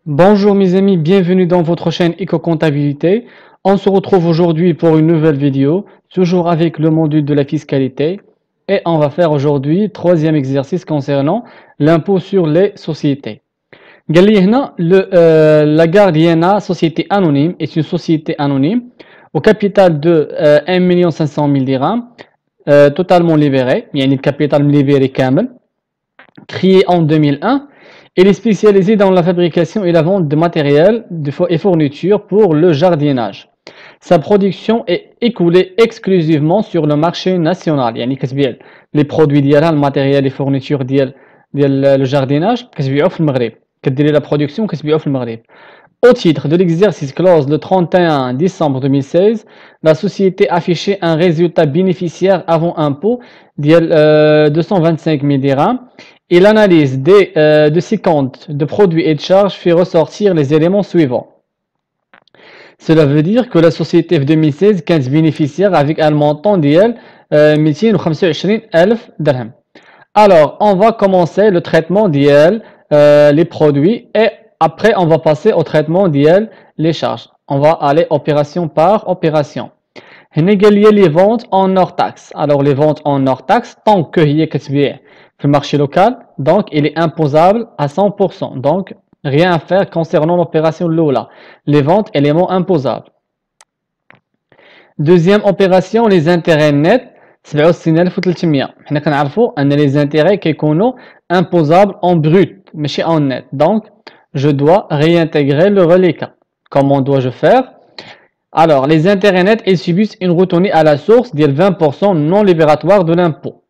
Bonjour mes amis, bienvenue dans votre chaîne Eco-Comptabilité. On se retrouve aujourd'hui pour une nouvelle vidéo, toujours avec le module de la fiscalité. Et on va faire aujourd'hui troisième exercice concernant l'impôt sur les sociétés. قال لي هنا la Gardiana Société Anonyme est une société anonyme au capital de 1 500 000 dirhams, totalement libéré, يعني الكابيتال libéré كامل, créée en 2001. Elle est spécialisée dans la fabrication et la vente de matériel et fournitures pour le jardinage. Sa production est écoulée exclusivement sur le marché national. يعني كتبيع les produits ديالها, le matériel et fournitures ديال le jardinage كتبيعو في المغرب. كديري la production كتبيعو في المغرب. Au titre de l'exercice close le 31 décembre 2016, la société affichait un résultat bénéficiaire avant impôt de 225 000 dirhams et l'analyse de ces comptes de produits et de charges fait ressortir les éléments suivants. Cela veut dire que la société en 2016 كانت bénéficiaire avec un montant ديال 225 000 dirhams. Alors, on va commencer le traitement ديال les produits et après on va passer au traitement ديال les charges. On va aller opération par opération. هنا قال لي les ventes en hors taxe. Alors les ventes en hors taxe, tant que هي كتبيع في le marché local, donc il est imposable à 100%. Donc rien à faire concernant l'opération Lola. Les ventes, éléments imposables. Deuxième opération, les intérêts nets. 67300. حنا كنعرفوا ان les intérêts كيكونوا imposables en brut ماشي en net. Donc je dois réintégrer le reliquat. Comment dois-je faire? Alors les intérêts nets, ils subissent une retenue à la source de 20% non libératoire de l'impôt.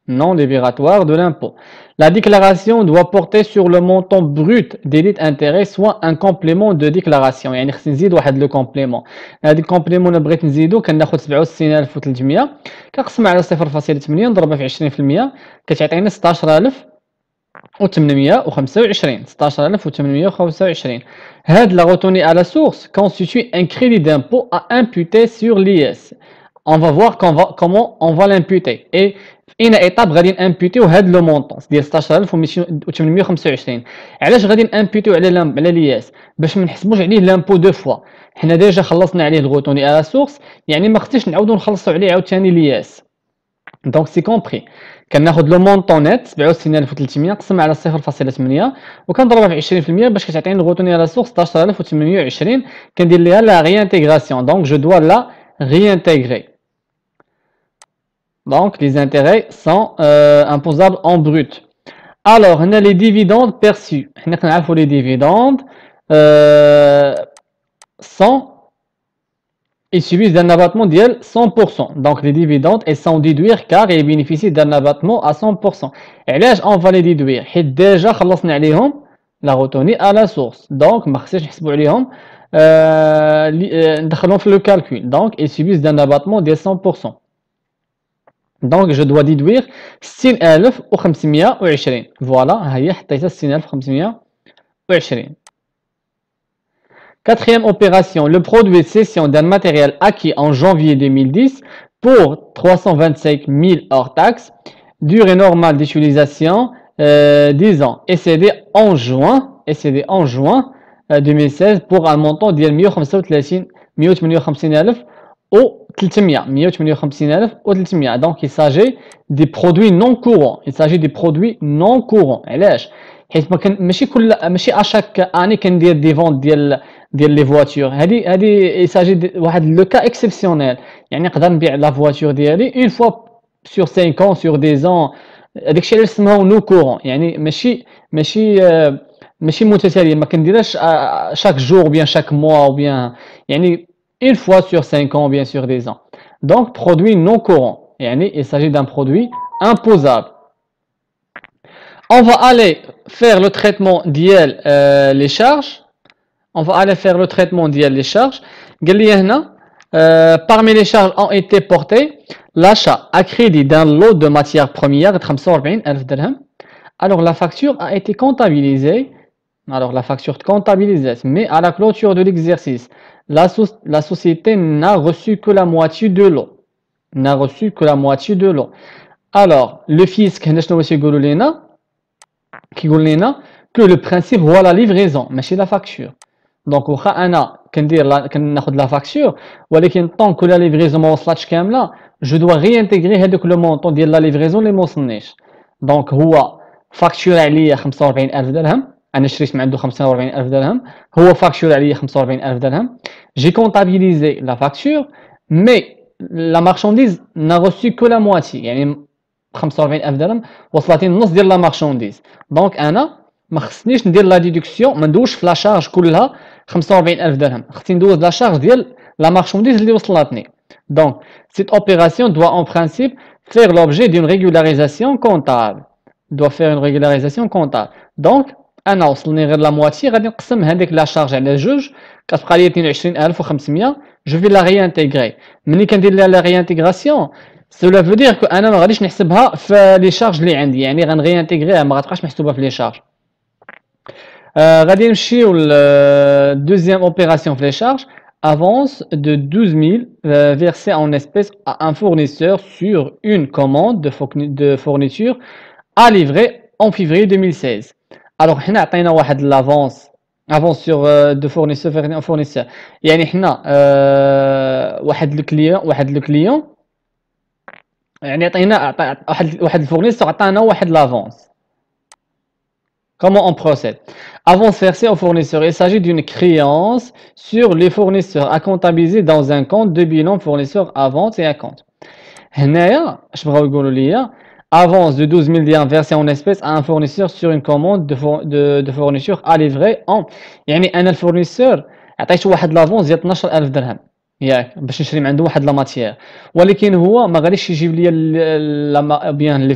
Non libératoire de l'impôt. La déclaration doit porter sur le montant brut des dits intérêts, soit un complément de déclaration. يعني خصني نزيد واحد le complément. هذا الكومبليمون اللي بغيت نزيدو كناخذ 67300 كنقسم على 0.8 نضربها في 20% كتعطينا 16825. 16825. هاد la retenue à la source constitue un crédit d'impôt à imputer sur l'IS. On va voir comment on va l'imputer. Et une étape غادي نامبوتيو هاد لو مونطون ديال 16825. علاش غادي نامبوتيو على لياس؟ باش ما نحسبوش عليه لامبو دو فوا. حنا ديجا خلصنا عليه الغوتوني على سورس، يعني ما خصنيش نعاودو نخلصوا عليه عاوتاني لياس. دونك سي كومبري. كناخذ لو مونطون نت 67300 نقسم على 0.8 وكنضربها في 20% باش كتعطيني الغوتوني على سورس 16820. كندير ليها لا ريانتيغراسيون. دونك جو دوا لا réintégrer. Donc, les intérêts sont imposables en brut. Alors, on a les dividendes perçus. Les dividendes ils subissent d'un abattement de 100%. Donc, les dividendes, ils sont déduits car ils bénéficient d'un abattement à 100%. Et là, on va les déduire. Déjà, خلصنا عليهم la retenue à la source. Donc, ما خصناش نحسبوا عليهم ندخلهم في le calcul. Donc, ils subissent d'un abattement de 100%. Donc, je dois déduire 6520. Voilà, هي حطيتها 6520. Quatrième opération, le produit de cession d'un matériel acquis en janvier 2010 pour 325 000 hors taxe, durée normale d'utilisation 10 ans, et cédé en juin 2016 pour un montant de 158,300 ou 300. Donc il s'agit des produits non courants. علاش؟ حيت ماشي à chaque année كندير des ventes ديال les voitures. هذه il s'agit de واحد le cas exceptionnel. يعني نقدر نبيع la voiture ديالي une fois sur 5 ans, sur 10 ans. داكشي علاش سماو نو كورون. يعني ماشي متتاليه، ما كنديرهاش chaque jour ou bien chaque mois ou bien يعني une fois sur 5 ans, bien sûr 10 ans. Donc, produit non courant. Il s'agit d'un produit imposable. On va aller faire le traitement d'IL les charges. Parmi les charges ont été portées l'achat à crédit d'un lot de matières premières de 45,000 dirhams. Alors, la facture a été comptabilisée. Mais à la clôture de l'exercice, la société n'a reçu que la moitié de l'eau. Alors, le fisc, كيقول لنا que le principe voit la livraison, ماشي la facture. Donc واخا انا كناخذ la facture ولكن tant que la livraison ما وصلتش كامله je dois réintégrer هذاك le montant ديال la livraison اللي ما وصلنيش. Donc هو فاكتور عليا 45000 درهم، انا شريت من عنده 45000 درهم، هو فاكتور عليا 45000 درهم. J'ai comptabilisé la facture mais la marchandise n'a reçu que la moitié، يعني 45000 درهم وصلتني النص ديال لا مارشانديز. دونك انا ما خصنيش ندير لا ديدكسيون، ما ندوش في لا شارج كلها 45000 درهم، خصني ندوز لا شارج ديال لا مارشانديز اللي وصلتني. دونك cette opération doit en principe faire l'objet d'une régularisation comptable. doit faire une régularisation comptable. Donc انا وصلني غير لا مواتي، غادي نقسم هذيك لا شارج على جوج، كتبقى لي 22500. جو في لا ريانتيغري. ملي كندير لها لا ريانتيغراسيون cela veut dire que انا ما غاديش نحسبها في لي شارج اللي عندي، يعني غنريانتيغريها، ما غتبقاش محسوبه في لي شارج. غادي نمشيو ل deuxième opération في les charges. Avance de 12 000 versée en espèces à un fournisseur sur une commande de fourniture à livrer en février 2016. Alors حنا عطينا واحد l'avance sur de fournisseur vers un fournisseur، يعني حنا واحد لو كليون يعني عطينا واحد الفورنيسور عطانا واحد l'avance. Comment on procède? Avance versée au fournisseur. Il s'agit d'une créance sur les fournisseurs à comptabiliser dans un compte de bilan fournisseur à vente et à compte. هنايا اش بغاو يقولوا ليا avance de 12 000 dirhams versée en espèces à un fournisseur sur une commande de fourniture à livrer en، يعني انا الفورنيسور عطيته واحد لافونس ديال 12000 درهم ياك باش نشري من عنده واحد لا ماتيير، ولكن هو ما غاديش يجيب لي بيان لي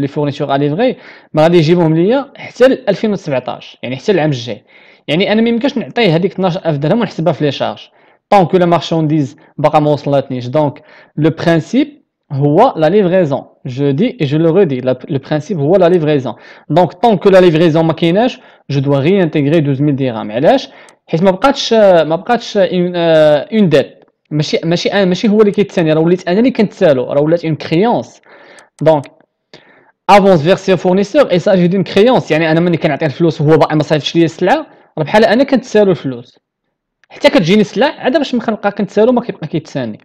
فورنيتور ا ليفري، ما غادي يجيبهم ليا حتى ل 2017، يعني حتى العام الجاي. يعني انا ما يمكنش نعطيه هذيك 12000 درهم ونحسبها في لي شارج طون كو لا مارشانديز باقا ما وصلتنيش. دونك لو برينسيپ هو لا ليفريزون. je dis et je le redis, le principe هو la livraison. donc tant que la livraison ما كايناش je dois réintégrer 12000 dirhams. علاش؟ حيت ما بقاتش اون ديت، ماشي هو اللي كيتساني، راه وليت انا اللي كنتسالو، راه ولات اون كريونس. دونك افونس فيرسي فورنيسور اي ساجي دون كريونس، يعني انا ملي كنعطيه الفلوس وهو باقي ما صايفطش ليا السلعه، راه بحال انا كنتسالو الفلوس حتى كتجيني السلعه عاد باش نبقى كنتسالو ما كيبقى كيتساني.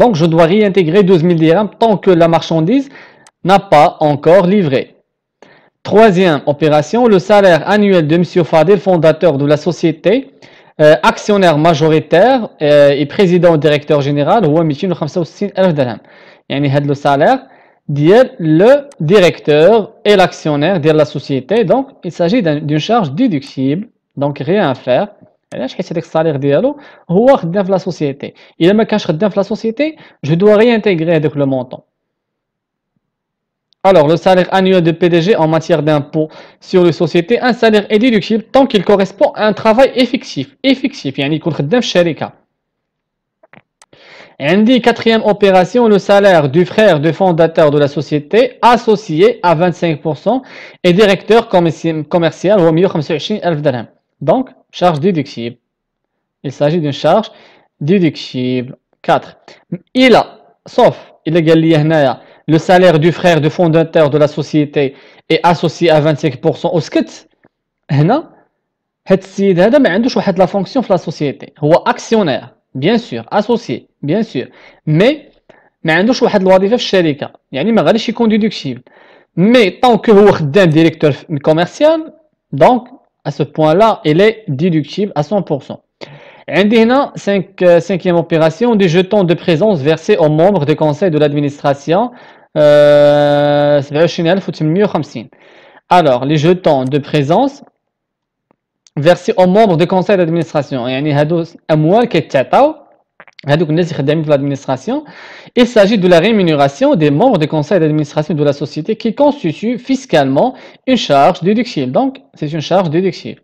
Donc, je dois réintégrer 12 000 dirhams tant que la marchandise n'a pas encore livré. Troisième opération, le salaire annuel de M. Fadel, fondateur de la société, actionnaire majoritaire et président directeur général, هو 265,000 dirhams. يعني هذا le salaire ديال le directeur et l'actionnaire de la société. Donc, il s'agit d'une charge déductible, donc rien à faire. علاش؟ حيت هذاك الصالير ديالو هو خدام في لا سوسيتي، الا ما كانش خدام في لا سوسيتي جو دوا ريانتيغري هذاك لو مونطون. Alors, le salaire annuel de PDG en matière d'impôt sur les sociétés, un salaire est déductible tant qu'il correspond à un travail effectif يعني يكون خدام في الشركة. عندي quatrième opération, le salaire du frère de fondateur de la société associé à 25% et directeur commercial هو 125,000 درهم. Donc, charge déductible. Il s'agit d'une charge déductible. 4. Sauf, il a le salaire du frère du fondateur de la société est associé à 25% au skit. هنا هاد السيد هذا ما عندوش واحد لا فونكسيون في لا سوسيتي، هو اكسيونير بيان سور اسوسيي بيان سور، مي ما عندوش واحد الوظيفه في الشركه، يعني ما غاديش يكون ديدكتيبل. مي طون كو هو خدام ديريكتور كوميرسيال دونك à ce point-là, il est déductible à 100%. عندي هنا cinquième opération, des jetons de présence versés aux membres du conseil de l'administration 27850. Alors, les jetons de présence versés aux membres du conseil d'administration, يعني هادو أموال كيتعطاو هادوك الناس اللي خدامين في l'administration. Il s'agit de la rémunération des membres du conseil d'administration de la société qui constitue fiscalement une charge déductible. Donc, c'est une charge déductible.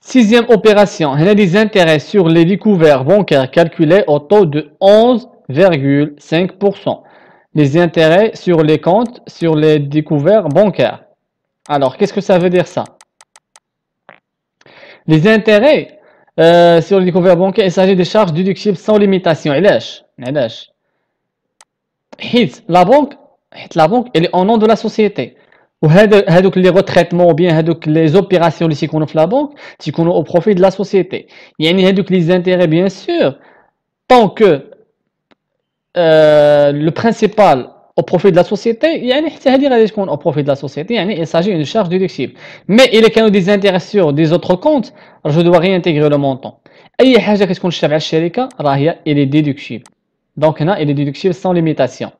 Sixième opération, il y a des intérêts sur les découverts bancaires calculés au taux de 11,5%. Les intérêts sur les comptes sur les découverts bancaires. Alors, qu'est-ce que ça veut dire ça? Les intérêts sur les découverts bancaires, il s'agit des charges déductibles sans limitation. علاش حيت la banque elle est au nom de la société. هادوك لي غوتريتمون بيان هادوك لي زوبيراسيون اللي تيكونوا في لا بنك تيكونوا او بروفي دو لا سوسيتي. يعني هادوك لي زانتيري بيان سور طون كو لو برينسيبال au profit de la société يعني حتى هذه غادي تكون au profit de la société يعني il s'agit d'une charge déductible. mais il كانوا des intérêts sur des autres comptes je dois réintégrer le montant. اي حاجه كتكون تابعه الشركه راه هي il est déductible. donc هنا il est déductible sans limitation.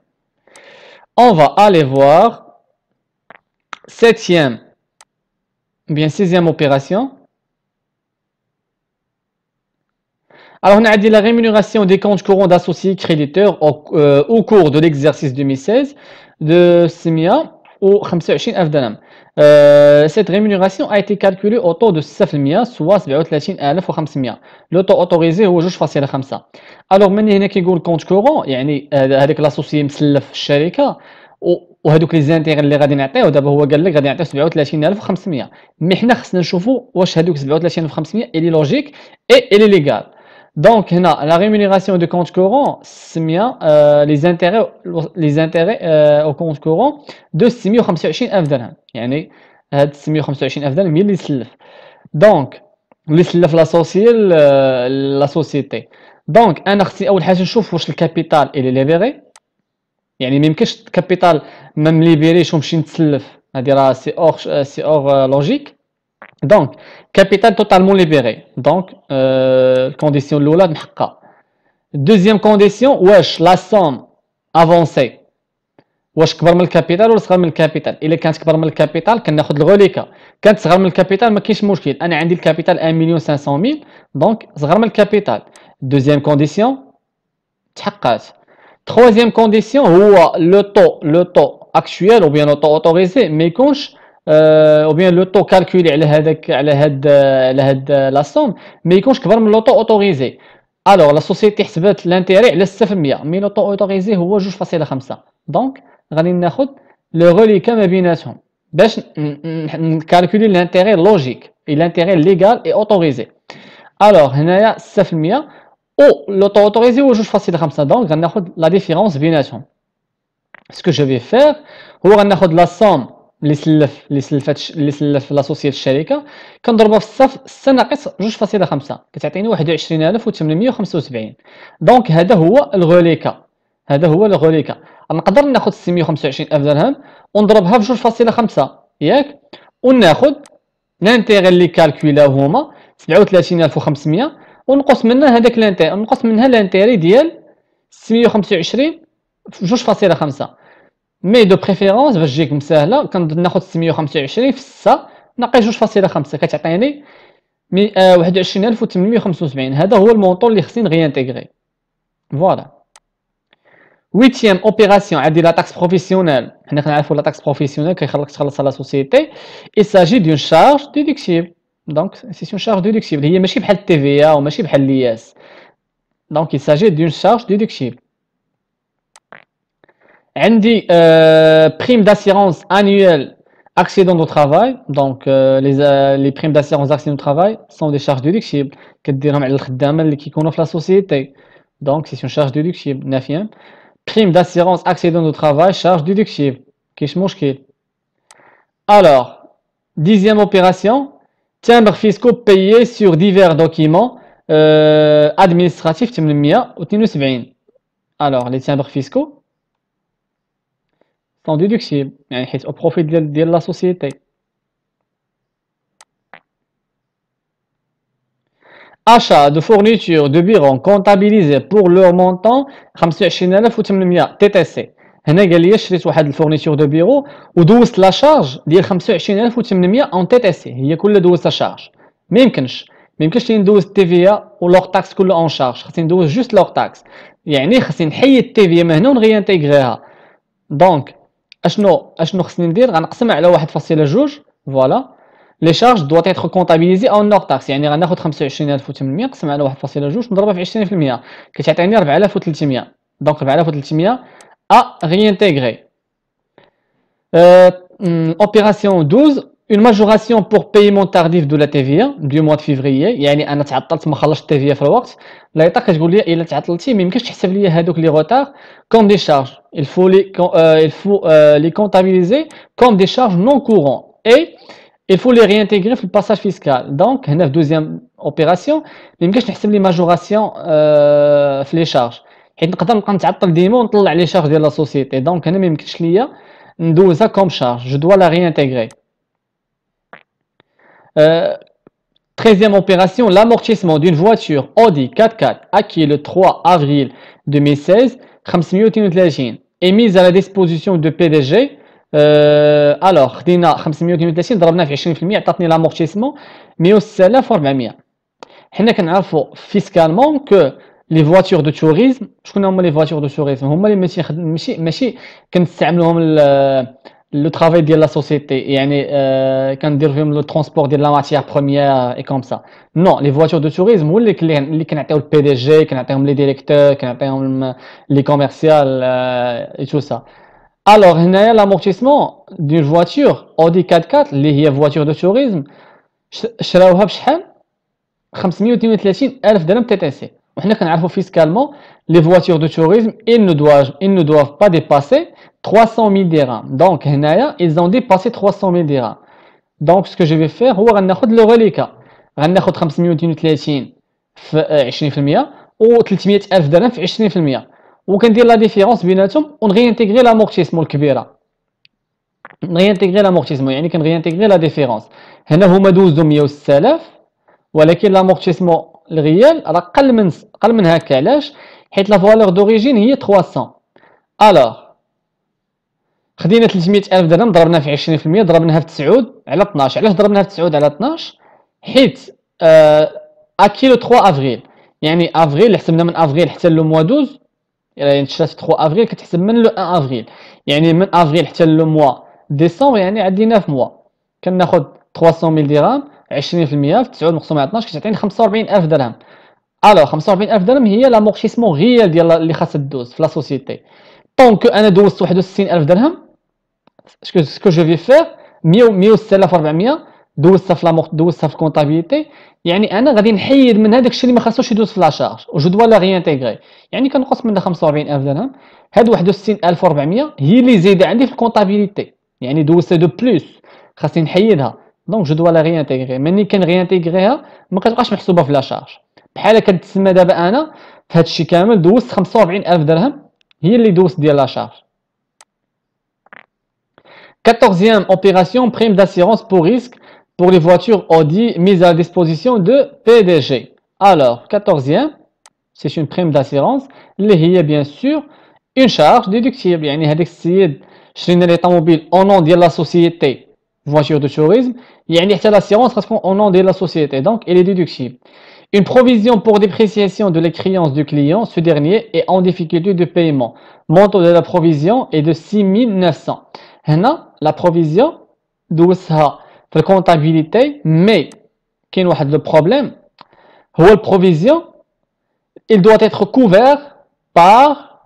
on va aller voir septième bien sixième opération. Alors, on a dit la rémunération des comptes courants d'associés créditeurs au cours de l'exercice 2016 de 600 ou 25,000 dirhams. Cette rémunération a été calculée au taux de 7%, soit 37,500. Le taux autorisé est 2.5. Alors, من هنا كيقول compte courant يعني هذاك l'associé مسلف في الشركة وهذوك لي زانتيغ اللي غادي نعطيوه دابا هو قال لك غادي نعطيو 37,500. مي حنا خصنا نشوفوا واش هذوك 37,500 اللي لوجيك اي اللي ليغال. Donc, la rémunération du compte courant, les intérêts au compte courant de 625,000 dirhams. يعني هاد 625,000 dirhams هي اللي سلف. Donc, اللي سلف لا سوسيتي. Donc, انا خصني اول حاجه نشوف واش الكابيتال اللي ليبيري. يعني ما يمكنش الكابيتال ما مليبيريش ونمشي نتسلف. هادي راه سي اور لوجيك. Donc, capital totalement libéré. Donc, condition l'oula محقة. Deuxième condition, wesh la somme avancée. واش كبر من الكابيتال ولا صغر من الكابيتال؟ إلا كانت كبر من الكابيتال كناخذ الغوليكا. كانت صغر من الكابيتال ما كاينش مشكل. أنا عندي الكابيتال 1,500,000 دونك صغر من الكابيتال. Deuxième condition تحققت. Troisième condition هو le taux actuel ou bien le taux autorisé ما يكونش ou bien le taux calculé على هاد la somme ما يكونش كبر من le taux autorisé. alors la société حسبت l'intérêt على 6% mais le taux autorisé هو 2.5. donc غادي ناخذ le reliquat ما بيناتهم باش نكالكولي l'intérêt logique et l'intérêt légal et autorisé. alors هنايا 6% ou le taux autorisé هو 2.5 donc غناخذ la différence بيناتهم. ce que je vais faire هو غناخذ la somme اللي سلف لا سوسيتي الشركه كنضربها في الصف 6 ناقص 2.5 كتعطيني 21,875. دونك هذا هو الغوليكا. نقدر ناخذ 625,000 درهم ونضربها في 2.5 ياك وناخذ الانتيغي اللي كالكولاو هما 37,500 ونقص منها هذاك الانتيغي نقص منها الانتيغي ديال 625 في 2.5. مي دو بريفيرونس باش تجيك مساهله كناخذ 625 في 6 ناقص 2.5 كتعطيني 21,875. هذا هو المونطون اللي خصني نغيانتيغري. فوالا. ويتيام اوبيراسيون عندي لا تاكس بروفيسيونيل. حنا كنعرفوا لا تاكس بروفيسيونيل كيخليك تخلص على سوسيتي. il s'agit d'une charge déductible. donc c'est une charge déductible هي ماشي بحال التي في او ماشي بحال لياس. donc il s'agit d'une charge déductible. عندي prime d'assurance annuelle accident de travail. donc les primes d'assurance accident de travail sont des charges déductibles كديرهم على الخدامه اللي كيكونوا في لا سوسيتي. donc c'est une charge déductible. نافيا prime d'assurance accident de travail charge déductible كاينش مشكل. alors dixième opération timbres fiscaux payés sur divers documents administratifs 872. alors les timbres fiscaux sont déductibles يعني حيت au profit ديال la société. achat de fournitures de bureaux comptabilisés pour leur montant 25,800 TTC. هنا قال لي شريت واحد الفورنيتور دو بيرو ودوزت لا شارج ديال 25,800 اون تي تي سي هي كلها دوزت شارج. ما يمكنش ندوز التي في ولوغ تاكس كله اون شارج. خصني ندوز جوست لوغ تاكس يعني خصني نحيد التي في من هنا ونغيانتيغريها. دونك اشنو خصني ندير غنقسمها على 1.2 فوالا. لي شارج دو être comptabilisé en hors taxe يعني غناخذ 25,800 نقسم على 1.2 نضربها في 20% كتعطيني 4,300. دونك 4,300 à réintégrer. Opération 12 une majoration pour paiement tardif de la TVA du mois de février. يعني انا تعطلت ما خلصتش التيفيا في الوقت، لايطا كتقول لي الا تعطلتي ما يمكنش تحسب لي هذوك لي روتار comme des charges. Il faut les comptabiliser comme des charges non courantes et il faut les réintégrer في الباساج فيسكال. دونك هنا في دوزيام اوبيراسيون ما يمكنش نحسب لي ماجوراسيون في لي شارج، حيت نقدر نبقى نتعطل ديما ونطلع لي شارج ديال لا سوسيتي. دونك هنا ما يمكنش ليا ندوزها كوم شارج، جو دوا لا réintégrer. 13e opération, l'amortissement d'une voiture Audi 4x4 acquis le 3 avril 2016, 532 est mise à la disposition de PDG. Alors, خدينا 532 ضربناه في 20% عطاتني l'amortissement 16400. حنا كنعرفوا فيسكالمون كو لي فواتور دو توريزم، شكون هما لي فواتور دو توريزم؟ هما اللي ماشي كنستعملوهم لو طرافاي ديال لا سوسيتي، يعني كندير فيهم لو ترونسبور ديال لا ماتيير بروميير اي كوم سا. نو، لي فواتور دو توريزم هو اللي كنعطيو البي دي جي، كنعطيهم لي ديريكتور، كنعطيهم لي كوميرسيال اي تو سا. الوغ هنايا لامورتيسمون دون فواتور اودي 4x4 اللي هي فواتور دو توريزم شراوها بشحال؟ 532 ألف درهم تي تي سي. وحنا كنعرفوا فيسكالمون لي فواتور دو توريزم ils ne doivent pas dépasser 300 000 dirhams. Donc هنايا ils ont dépassé 300 000 dirhams. Donc ce que je vais faire هو غناخد لو غوليكا، غناخد 532 في 20% و 300 ألف درهم في 20%، وكندير لا ديفيرونس بيناتهم ونغيانتيغري لامورتيسمون الكبيره. نغيانتيغري لامورتيسمون يعني كنغيانتيغري لا ديفيرونس. هنا هما دوزو 16000 ولكن لامورتيسمون الريال راه قل من هكا. علاش؟ حيت لا فالور دوريجين هي 300. الوغ خدينا 300 ألف درهم ضربنا في 20% ضربناها في 9 على 12. علاش ضربناها في 9 على 12؟ حيت اكي لو 3 افريل، يعني افريل حسبنا من افريل حتى لو موا 12، يعني تشات 3 افريل كتحسب من لو 1 افريل، يعني من افريل حتى لو موا ديسمبر يعني عندنا 9 موا. كناخد 300 000 درهم 20% في 9 مقسوم على 12 كتعطيني 45000 درهم. الوغ 45000 درهم هي لامورتيسمون ريال ديال اللي خاصها دوز في لا سوسيتي. طونك انا دوزت 61000 درهم، سكو جو في فير 160400 دوزتها في كونطابيليتي، يعني انا غادي نحيد من هذاك الشيء اللي ما خاصوش يدوز في لاشارج وجو دوا لا ريانتيغري، يعني كنقص منها 45000 درهم. هاد 61400 هي اللي زايده عندي في الكونطابيليتي، يعني دوزتها دو بلوس خاصني نحيدها. دونك جو دوا لا ريانتيغري، ملي كنغيانتيغريها ما كتبقاش محسوبه في لاشارج. بحال كتسمى دابا انا في هاد الشيء كامل دوزت 45000 درهم هي اللي دوزت ديال لاشارج. 14e opération, prime d'assurance pour risque pour les voitures Audi mise à disposition de PDG. Alors, 14e, c'est une prime d'assurance اللي هي bien sûr une charge déductible. يعني هذاك السيد شرينا لي طوموبيل au nom ديال لا سوسيتي voiture de tourisme، يعني حتى l'assurance خاص تكون au nom de la société, donc elle est déductible. Une provision pour dépréciation de les créances du client, ce dernier est en difficulté de paiement. Montant de la provision est de 6900. هنا la provision دوزها في الكونتابيليتي، مي كاين واحد لو بروبليم، هو البروفيزيون il doit être couvert par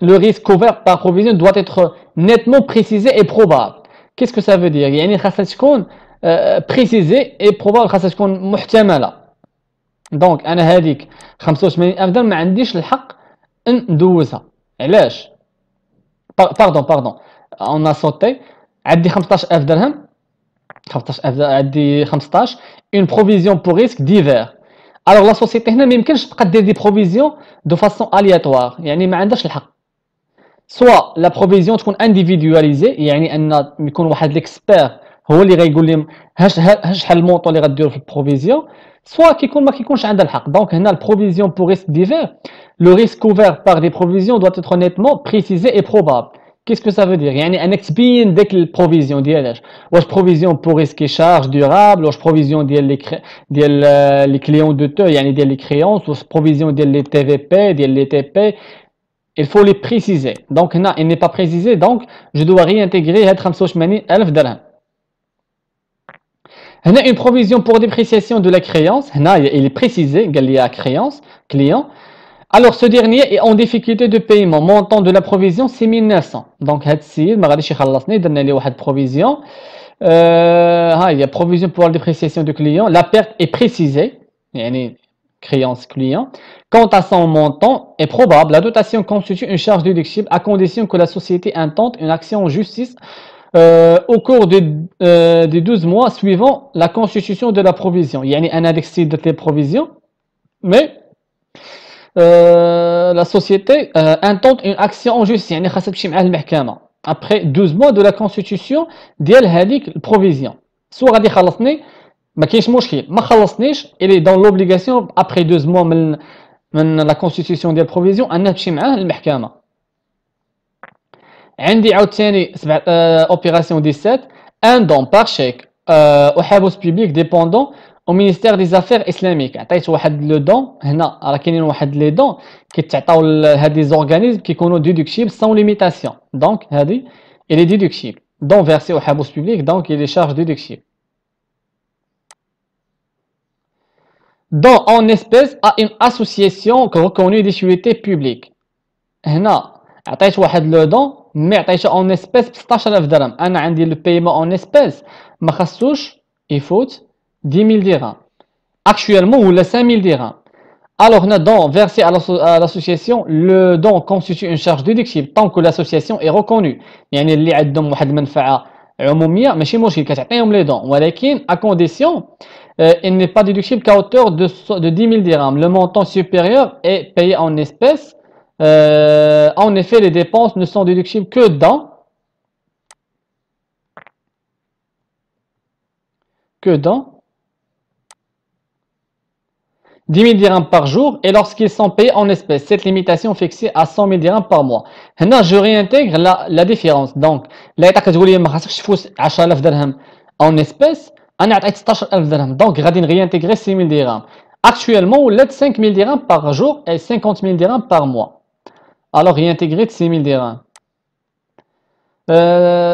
le risque couvert par provision doit être nettement précisé et probable. Qu'est-ce que ça veut dire؟ يعني خاصها تكون précisé et probable، خاصها تكون محتمله. دونك انا هذيك 85000 درهم ما عنديش الحق ندوزها. علاش؟ باردون اون ا سوتي عندي 15000 درهم، 15000 عندي 15 اون بروفيزيون بور ريسك ديفير. الوغ لا سوسيتي هنا ما يمكنش تبقى دير دي بروفيزيون دو فاسون الياتوار، يعني ما عندهاش الحق. سوا لا بروفيزيون تكون انديفيدواليزي، يعني ان يكون واحد ليكسبير هو اللي غايقول لي شحال المونطون اللي غديروا في البروفيزيون، سوا كيكون ما كيكونش عندها الحق. دونك هنا البروفيزيون بور ريسك ديفير، لو ريسك كوفير بار دي بروفيزيون دوت اتر نيتمون بريسيزي اي بروبابل. كيس كو سا فو دير؟ يعني انك تبين ديك البروفيزيون ديالاش، واش بروفيزيون بور ريسكي شارج دورابل، واش بروفيزيون ديال لي كليون دو تو يعني ديال لي كريونس، واش بروفيزيون ديال لي تي في بي ديال لي تي بي. Il faut les préciser. Donc, là, il n'est pas précisé, donc je dois réintégrer 85000 درهم. Là, une provision pour dépréciation de la créance. Là, il est précisé, il y a créance, client. Alors, ce dernier est en difficulté de paiement. Montant de la provision, c'est 1900. Donc, هاد السيد ما غاديش يخلصني، درنا ليه واحد provision il y a provision pour la dépréciation du client. La perte est précisée, يعني créance client. Quant à son montant est probable, la dotation constitue une charge déductible à condition que la société intente une action en justice au cours des 12 mois suivant la constitution de la provision. يعني أنا هذيك السيد درت لي provision, mais la société intente une action en justice, يعني خاصها تمشي معاه المحكمة après 12 mois de la constitution ديال هذيك البروفيزيون. سوا غادي يخلصني ما كاينش مشكل، ما خلصنيش il est dans l'obligation après 12 mois من la constitution ديال البروفيزيون انها تمشي معاه المحكمة. عندي عاوتاني opération 17 un don par chèque au حابس public dépendant au ministère des affaires islamiques. عطيت واحد لو دون، هنا راه كاينين واحد لي دون كيتعطاو لهاد لي زورغانيزم كيكونوا ديدكتيبل سون ليميتاسيون. دونك هادي il est déductible. Don versé au حابس public, donc il est charge déductible. Don en espèces à une association reconnue d'utilité publique. هنا عطيت واحد لو دون مي عطيته اون اسبيس ب 16000 درهم. انا عندي لو بايمون اون اسبيس ما خصوش يفوت 10000 dirhams actuellement ou 5000 dirhams. Alors هنا don versé à l'association, le don constitue une charge déductible tant que l'association est reconnue. يعني اللي عندهم واحد المنفعه عموميه ماشي مشكل كتعطيهم لي دون، ولكن à condition il n'est pas déductible qu'à hauteur de 10 000 dirhams. Le montant supérieur est payé en espèces. En effet, les dépenses ne sont déductibles que dans 10 000 dirhams par jour et lorsqu'ils sont payés en espèces. Cette limitation fixée à 100 000 dirhams par mois. Là, je réintègre la différence. Donc, là, tu as dit que je fous 10 000 dirhams en espèces. أنا عطيت 16000 درهم دونك غادي نريانتيغري 6000 درهم. Actuellement ولات 5000 dirhams par jour et 50 000 dirhams par mois. Alors réintégrer 6000 dirhams.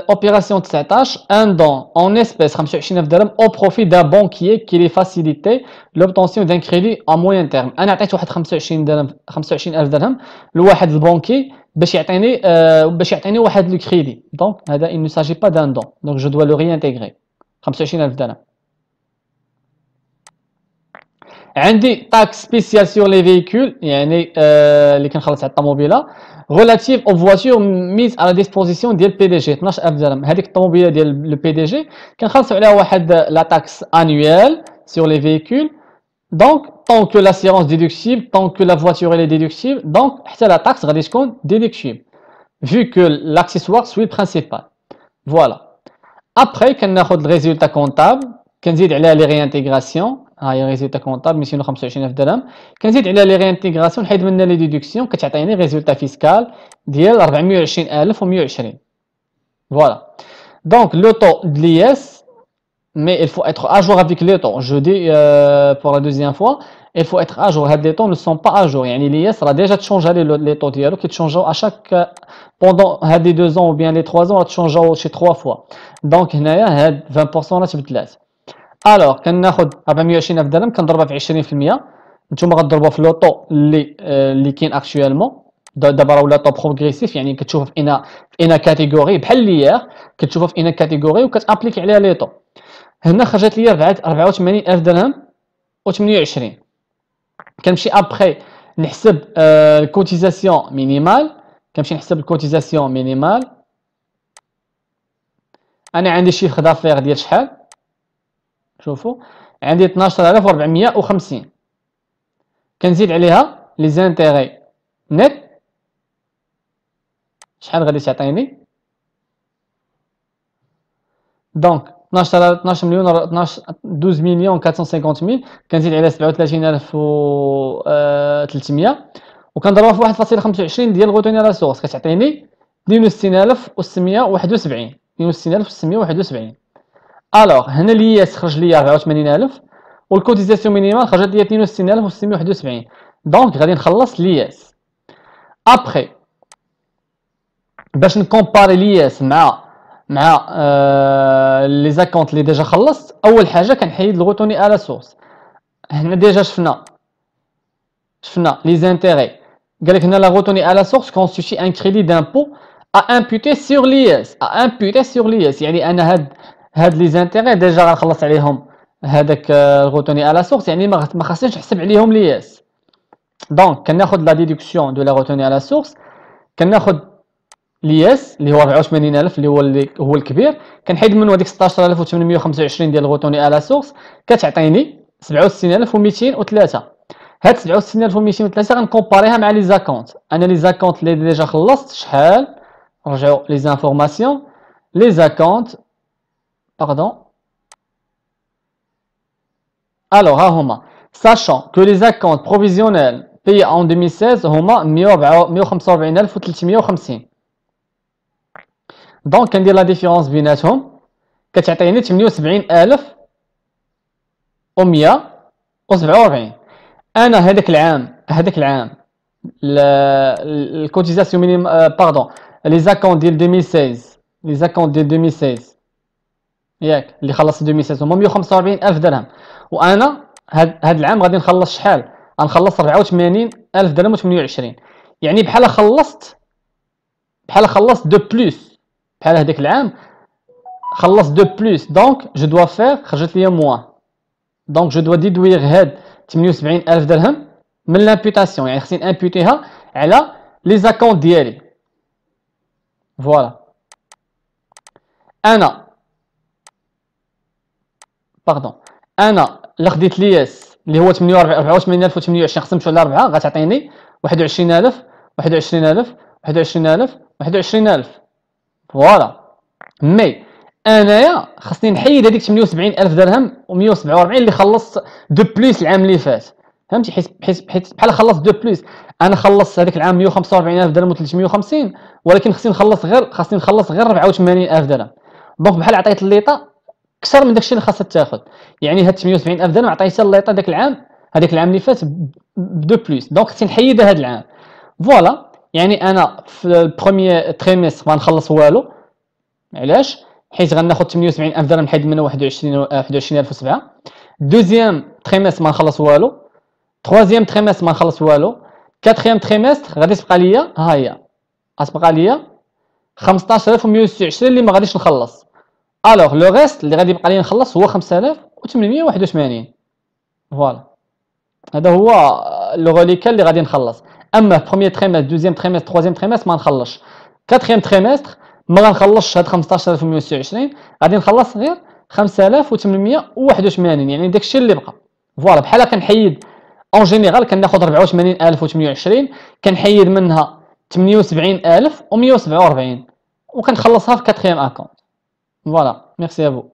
Opération 19, un don en espèces 25000 dirhams au profit d'un banquier qui les facilite l'obtention d'un crédit à moyen terme. أنا عطيت واحد 25000 درهم لواحد البنكي باش يعطيني واحد لو كريدي. Donc هذا il ne s'agit pas d'un don. Donc je dois le réintégrer. 25000 درهم. عندي taxe spéciale sur les véhicules يعني اللي كنخلص على الطوموبيله relative aux voitures mises à la disposition ديال البي دي جي 12000 درهم. هذيك الطوموبيله ديال لو بي دي جي كنخلصوا عليها واحد لا taxe annuelle sur les véhicules. Donc tant que l'assurance déductible, tant que la voiture elle est déductible, donc حتى la taxe غادي تكون déductible vu que l'accessoire suit le principal. Voilà. Après كناخذ الريزولتا كونطابل كنزيد عليها لي ريانتيغراسيون. هاي ريزولتا كونطابل 225000 درهم كنزيد عليها لي ريانتيغراسيون نحيد منها لي ديدكسيون كتعطيني ريزولتا فيسكال ديال 420120. Voilà. Donc le taux de l'IS, mais il faut être à jour avec les taux. Je dis pour la deuxième fois, il faut être à jour. Les taux ne sont pas à jour. يعني l'IS راه déjà تشونجا les taux ديالو كيتشونجاو à chaque pendant هاد les 2 ans ou bien les 3 ans تشونجاو شي 3 fois. Donc هنايا هاد 20% راه تبدلات. الوغ كناخذ 420000 درهم كنضربها في 20%. نتوما غتضربوها في لوطو اللي كاين اكطوالمون دابا راه ولا طو بروغريسيف يعني كتشوفها في انا كاتيجوري بحال ليير كتشوفها في انا كاتيجوري وكتابليكي عليها لي طو. هنا خرجت لي 84000 درهم و28. كنمشي ابخي نحسب الكوتيزاسيون مينيمال. كنمشي نحسب الكوتيزاسيون مينيمال. انا عندي شيفر دافير ديال شحال؟ شوفوا عندي 12450. كنزيد عليها لي زانتيغي نت شحال غادي تعطيني؟ دونك 12 مليون 12 مليون 450 ميل كنزيد عليها 37300 وكنضربها في 1.25 ديال غوتوني على سورس كتعطيني 62671. 62671. الوغ هنا الياس خرج ليا 84000 والكوتيزاسيون مينيمال خرجت ليا 62671. دونك غادي نخلص الياس. ابخي باش نكومباري الياس مع لي زاكونت اللي ديجا خلصت. اول حاجه كنحيد الغوتوني على سورس. هنا ديجا شفنا لي زانتيغي قال لك هنا لا غوتوني على سورس constitue un crédit d'impôt à imputer sur l'IS. يعني انا هاد لي زانتيغي ديجا غنخلص عليهم هذاك الغوتوني على سورس، يعني ما خاصنيش نحسب عليهم لياس. دونك كناخذ لا ديدكسيون دو لا غوتوني على سورس، كناخذ لياس اللي هو 84000 اللي هو الكبير، كنحيد منه هذيك 16825 ديال الغوتوني على سورس، كتعطيني 67203. هاد 67203 غنكومباريها مع لي زاكونت. انا لي زاكونت اللي ديجا خلصت شحال، رجعوا لي زانفورماسيون لي زاكونت باردون. Alors, ها هما sachant que les acomptes provisionnels payés en 2016 هما 145350. دونك كندير لا ديفيرونس بيناتهم، كتعطيني 78147. انا هذاك العام الكوتيزاسيون مينيم باردون لي زاكونت ديال 2016، لي زاكونت ديال 2016 ياك اللي خلصت 2016 هما 145000 درهم، وانا هاد العام غادي نخلص شحال؟ غنخلص 84000 درهم و28. يعني بحال خلصت دو بلوس، بحال هذاك العام خلصت دو بلوس. دونك جو دوا فير، خرجت ليا موان، دونك جو دوا ديدوير هاد 78000 درهم من لامبوتاسيون، يعني خصني امبوتيها على لي زاكونت ديالي. فوالا انا الا خديت لياس اللي هو 84028 قسمته على 4 غتعطيني 21000 21000. فوالا مي انايا خصني نحيد هذيك 78000 درهم و147 اللي خلصت دو بليس العام اللي فات، فهمتي؟ حيت بحال خلصت دو بليس. انا خلصت هذاك العام 144000 درهم و350، ولكن خصني نخلص غير 84000 درهم. دونك بحال عطيت الليطه اكثر من داكشي اللي خاصها تاخذ، يعني هاد 78000 درهم عطيتها الليطه هذاك العام اللي فات بدو بليس، دونك خصني نحيدها هاد العام. فوالا يعني انا في البروميير تريمستر ما نخلص والو. علاش؟ حيت غناخذ 78000 درهم نحيد منه 21007. دوزيام تريمستر ما نخلص والو، تروازيام تريمستر ما نخلص والو، كاتريام تريمستر غادي تبقى ليا، ها هي غتبقى ليا 15126 اللي ما غاديش نخلص. الوغ لو ريست اللي غادي يبقى لي نخلص هو 5881. فوالا هذا هو لو غوليكال اللي غادي نخلص. اما بروميير تريمستر، دوزيام تريمستر، تروازيام تريمستر ما نخلصش. كاتريام تريمستر ما غنخلصش هاد 15126، غادي نخلص غير 5881، يعني داكشي اللي بقى. فوالا بحال كنحيد اون جينيرال كناخذ 84028 كنحيد منها 78147 وكنخلصها في كاتريام اكونت. Voilà, merci à vous.